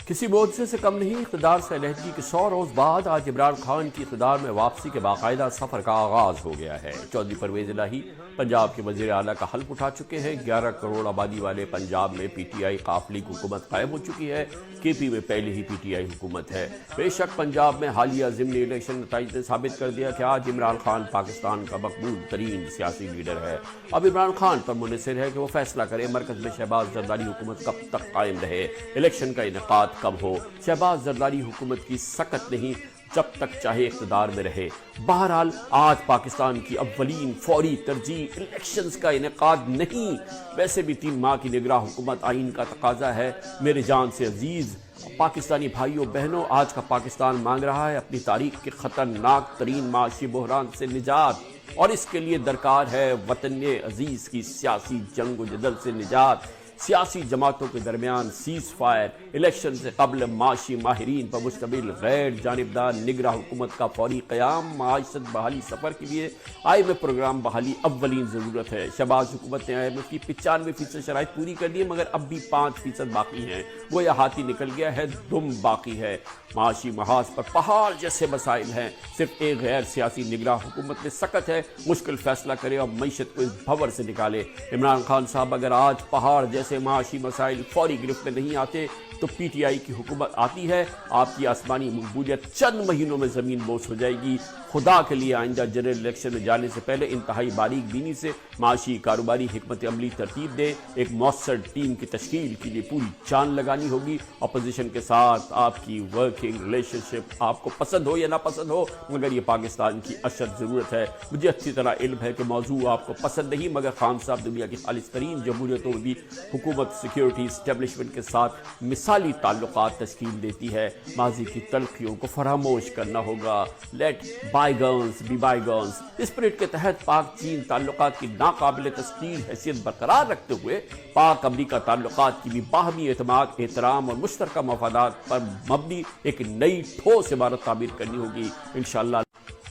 کسی معجزے سے کم نہیں، اقتدار سے علیحدگی کے 100 روز بعد آج عمران خان کی اقتدار میں واپسی کے باقاعدہ سفر کا آغاز ہو گیا ہے۔ چودھری پرویز الہی پنجاب کے وزیر اعلیٰ کا حلف اٹھا چکے ہیں۔ 11 کروڑ آبادی والے پنجاب میں پی ٹی آئی قافلے کی حکومت قائم ہو چکی ہے۔ کے پی میں پہلے ہی پی ٹی آئی حکومت ہے۔ بے شک پنجاب میں حالیہ ضمنی الیکشن نتائج نے ثابت کر دیا کہ آج عمران خان پاکستان کا مقبول ترین سیاسی لیڈر ہے۔ اب عمران خان پر منحصر ہے کہ وہ فیصلہ کرے مرکز میں شہباز زرداری حکومت کب تک قائم رہے، الیکشن کا انعقاد کب ہو۔ شہباز زرداری حکومت کی سکت نہیں جب تک چاہے اقتدار میں رہے۔ بہرحال آج پاکستان کی اولین فوری ترجیح الیکشنز کا انعقاد نہیں، ویسے بھی 3 ماہ کی نگراں حکومت آئین کا تقاضا ہے۔ میرے جان سے عزیز پاکستانی بھائیوں بہنوں، آج کا پاکستان مانگ رہا ہے اپنی تاریخ کے خطرناک ترین معاشی بحران سے نجات، اور اس کے لیے درکار ہے وطن عزیز کی سیاسی جنگ و جدل سے نجات۔ سیاسی جماعتوں کے درمیان سیز فائر، الیکشن سے قبل معاشی ماہرین پر مشتمل غیر جانبدار نگراں حکومت کا فوری قیام، معیشت بحالی سفر کے لیے آئی ایم ایف پروگرام بحالی اولین ضرورت ہے۔ شہباز حکومت نے آئی ایم ایف کی 95% شرائط پوری کر دی، مگر اب بھی 5% باقی ہیں۔ گویا ہاتھی نکل گیا ہے، دم باقی ہے۔ معاشی محاذ پر پہاڑ جیسے مسائل ہیں، صرف ایک غیر سیاسی نگراں حکومت میں سکت ہے مشکل فیصلہ کرے اور معیشت کو اس بھور سے نکالے۔ عمران خان صاحب اگر آج پہاڑ جیسے معاشی مسائل فوری گرفت میں نہیں آتے تو پی ٹی آئی کی حکومت آتی ہے، آپ کی آسمانی مقبولیت چند مہینوں میں زمین بوس ہو جائے گی۔ خدا کے لیے آئندہ جنرل الیکشن میں جانے سے پہلے انتہائی باریک بینی سے معاشی کاروباری حکمت عملی ترتیب دے، ایک مؤثر ٹیم کی تشکیل کے لیے پوری جان لگانی ہوگی۔ اپوزیشن کے ساتھ آپ کی ورکنگ ریلیشن شپ آپ کو پسند ہو یا نہ پسند ہو، مگر یہ پاکستان کی اشد ضرورت ہے۔ مجھے اچھی طرح علم ہے کہ موضوع آپ کو پسند نہیں، مگر خان صاحب دنیا کی خالص ترین جمہوریتوں میں بھی حکومت سیکیورٹی اسٹیبلشمنٹ کے ساتھ مثالی تعلقات تشکیل دیتی ہے۔ ماضی کی تلخیوں کو فراموش کرنا ہوگا۔ Let bygones be bygones spirit کے تحت پاک چین تعلقات کی ناقابل تسخیر حیثیت برقرار رکھتے ہوئے پاک امریکہ تعلقات کی بھی باہمی اعتماد، احترام اور مشترکہ مفادات پر مبنی ایک نئی ٹھوس عمارت تعمیر کرنی ہوگی انشاءاللہ۔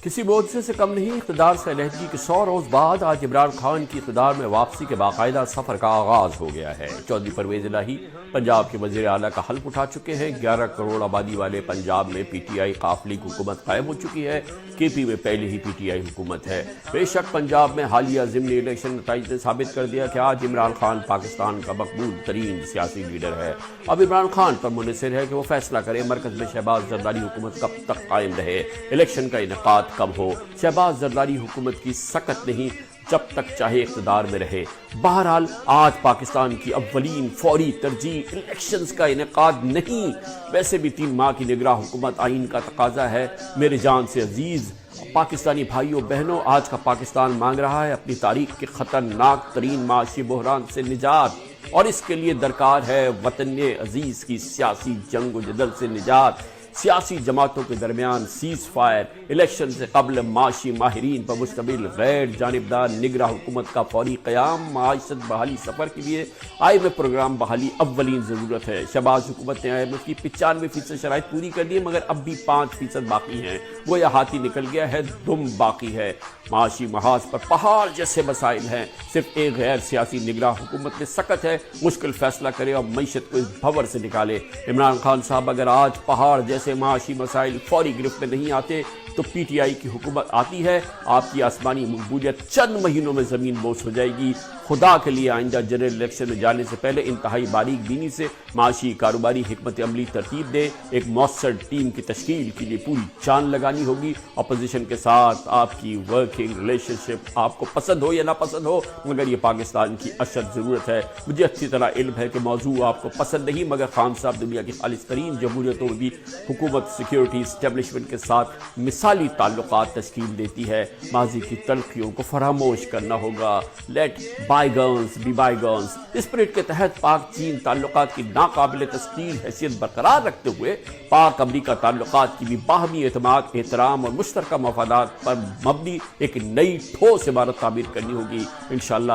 کسی معجزے سے کم نہیں، اقتدار سے علیحدگی کے 100 روز بعد آج عمران خان کی اقتدار میں واپسی کے باقاعدہ سفر کا آغاز ہو گیا ہے۔ چودھری پرویز الہی پنجاب کے وزیر اعلیٰ کا حلف اٹھا چکے ہیں۔ 11 کروڑ آبادی والے پنجاب میں پی ٹی آئی قافلے کی حکومت قائم ہو چکی ہے۔ کے پی میں پہلے ہی پی ٹی آئی حکومت ہے۔ بے شک پنجاب میں حالیہ ضمنی الیکشن نتائج نے ثابت کر دیا کہ آج عمران خان پاکستان کا مقبول ترین سیاسی لیڈر ہے۔ اب عمران خان پر منحصر ہے کہ وہ فیصلہ کرے مرکز میں شہباز زرداری حکومت کب تک قائم رہے، الیکشن کا انعقاد کب ہو۔ شہباز زرداری حکومت کی سکت نہیں جب تک چاہے اقتدار میں رہے۔ بہرحال آج پاکستان کی اولین فوری ترجیح الیکشنز کا انعقاد نہیں، ویسے بھی 3 ماہ کی نگراں حکومت آئین کا تقاضا ہے۔ میرے جان سے عزیز پاکستانی بھائیوں بہنوں، آج کا پاکستان مانگ رہا ہے اپنی تاریخ کے خطرناک ترین معاشی بحران سے نجات، اور اس کے لیے درکار ہے وطن عزیز کی سیاسی جنگ و جدل سے نجات۔ سیاسی جماعتوں کے درمیان سیز فائر، الیکشن سے قبل معاشی ماہرین پر مشتمل غیر جانبدار نگراں حکومت کا فوری قیام، معیشت بحالی سفر کے لیے آئی ایم ایف پروگرام بحالی اولین ضرورت ہے۔ شہباز حکومت نے آئی ایم ایف کی 95% شرائط پوری کر دی، مگر اب بھی 5% باقی ہیں۔ گویا ہاتھی نکل گیا ہے، دم باقی ہے۔ معاشی محاذ پر پہاڑ جیسے مسائل ہیں، صرف ایک غیر سیاسی نگراں حکومت میں سکت ہے مشکل فیصلہ کرے اور معیشت کو اس بھور سے نکالے۔ عمران خان صاحب اگر آج پہاڑ جیسے معاشی مسائل فوری گرفت میں نہیں آتے تو پی ٹی آئی کی حکومت آتی ہے، آپ کی آسمانی مقبولیت چند مہینوں میں زمین بوس ہو جائے گی۔ خدا کے لیے آئندہ جنرل الیکشن میں جانے سے پہلے انتہائی باریک بینی سے معاشی کاروباری حکمت عملی ترتیب دے، ایک مؤثر ٹیم کی تشکیل کے لیے پوری جان لگانی ہوگی۔ اپوزیشن کے ساتھ آپ کی ورکنگ ریلیشن شپ آپ کو پسند ہو یا نہ پسند ہو، مگر یہ پاکستان کی اشد ضرورت ہے۔ مجھے اچھی طرح علم ہے کہ موضوع آپ کو پسند نہیں، مگر خان صاحب دنیا کی خالص ترین جمہوریتوں میں بھی حکومت سیکیورٹی اسٹیبلشمنٹ کے ساتھ مثالی تعلقات تشکیل دیتی ہے۔ ماضی کی تلخیوں کو فراموش کرنا ہوگا۔ Let bygones be bygones spirit کے تحت پاک چین تعلقات کی ناقابل تسخیر حیثیت برقرار رکھتے ہوئے پاک امریکہ تعلقات کی بھی باہمی اعتماد، احترام اور مشترکہ مفادات پر مبنی ایک نئی ٹھوس عمارت تعمیر کرنی ہوگی انشاءاللہ۔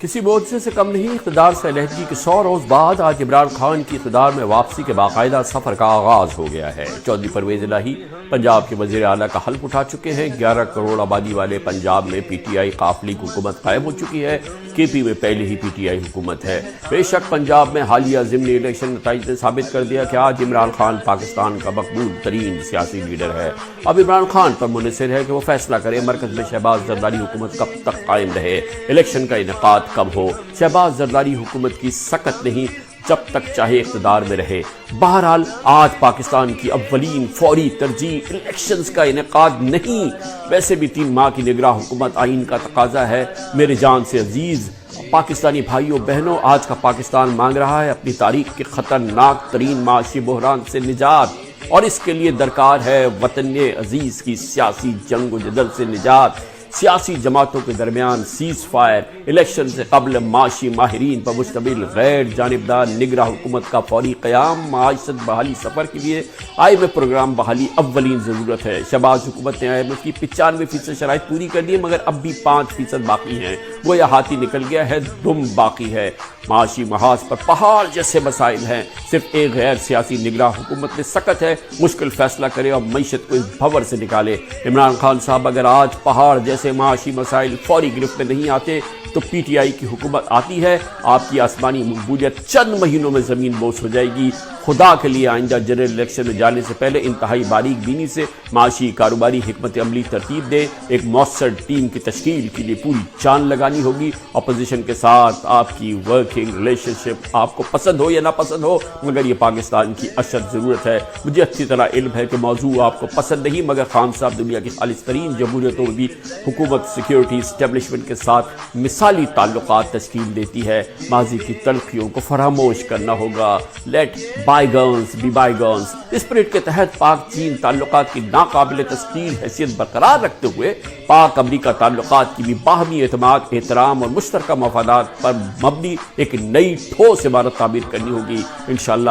کسی معجزے سے کم نہیں، اقتدار سے علیحدگی کے 100 روز بعد آج عمران خان کی اقتدار میں واپسی کے باقاعدہ سفر کا آغاز ہو گیا ہے۔ چودھری پرویز الہی پنجاب کے وزیر اعلیٰ کا حلف اٹھا چکے ہیں۔ 11 کروڑ آبادی والے پنجاب میں پی ٹی آئی قافلے کی حکومت قائم ہو چکی ہے۔ کے پی میں پہلے ہی پی ٹی آئی حکومت ہے۔ بے شک پنجاب میں حالیہ ضمنی الیکشن نتائج نے ثابت کر دیا کہ آج عمران خان پاکستان کا مقبول ترین سیاسی لیڈر ہے۔ اب عمران خان پر منحصر ہے کہ وہ فیصلہ کرے مرکز میں شہباز زرداری حکومت کب تک قائم رہے، الیکشن کا انعقاد کب ہو۔ شہباز زرداری حکومت کی سکت نہیں جب تک چاہے اقتدار میں رہے۔ بہرحال آج پاکستان کی اولین فوری ترجیح الیکشنز کا انعقاد نہیں، ویسے بھی 3 ماہ کی نگراں حکومت آئین کا تقاضا ہے۔ میرے جان سے عزیز پاکستانی بھائیوں بہنوں، آج کا پاکستان مانگ رہا ہے اپنی تاریخ کے خطرناک ترین معاشی بحران سے نجات، اور اس کے لیے درکار ہے وطن عزیز کی سیاسی جنگ و جدل سے نجات۔ سیاسی جماعتوں کے درمیان سیز فائر، الیکشن سے قبل معاشی ماہرین پر مشتمل غیر جانبدار نگراں حکومت کا فوری قیام، معیشت بحالی سفر کے لیے آئی ایم ایف پروگرام بحالی اولین ضرورت ہے۔ شہباز حکومت نے آئی ایم ایف کی 95% شرائط پوری کر دی، مگر اب بھی 5% باقی ہیں۔ وہ یہ ہاتھی نکل گیا ہے، دم باقی ہے۔ معاشی محاذ پر پہاڑ جیسے مسائل ہیں، صرف ایک غیر سیاسی نگراں حکومت میں سکت ہے مشکل فیصلہ کرے اور معیشت کو اس بھور سے نکالے۔ عمران خان صاحب اگر آج پہاڑ جیسے معاشی مسائل فوری گرفت میں نہیں آتے تو پی ٹی آئی کی حکومت آتی ہے، آپ کی آسمانی مقبولیت چند مہینوں میں زمین بوس ہو جائے گی۔ خدا کے لیے آئندہ جنرل الیکشن میں جانے سے پہلے انتہائی باریک بینی سے معاشی کاروباری حکمت عملی ترتیب دے۔ ایک مؤثر ٹیم کی تشکیل کے لیے پوری جان لگانی ہوگی۔ اپوزیشن کے ساتھ آپ کی ورکنگ ریلیشن شپ آپ کو پسند ہو یا نہ پسند ہو، مگر یہ پاکستان کی اشد ضرورت ہے۔ مجھے اچھی طرح علم ہے کہ موضوع آپ کو پسند نہیں، مگر خان صاحب دنیا کی خالص ترین جمہوریتوں میں بھی حکومت سیکیورٹی اسٹیبلشمنٹ کے ساتھ مثالی تعلقات تشکیل دیتی ہے۔ ماضی کی تلخیوں کو فراموش کرنا ہوگا۔ Let bygones be bygones spirit کے تحت پاک چین تعلقات کی ناقابل تسخیر حیثیت برقرار رکھتے ہوئے پاک امریکہ تعلقات کی بھی باہمی اعتماد، احترام اور مشترکہ مفادات پر مبنی ایک نئی ٹھوس عمارت تعمیر کرنی ہوگی۔ انشاءاللہ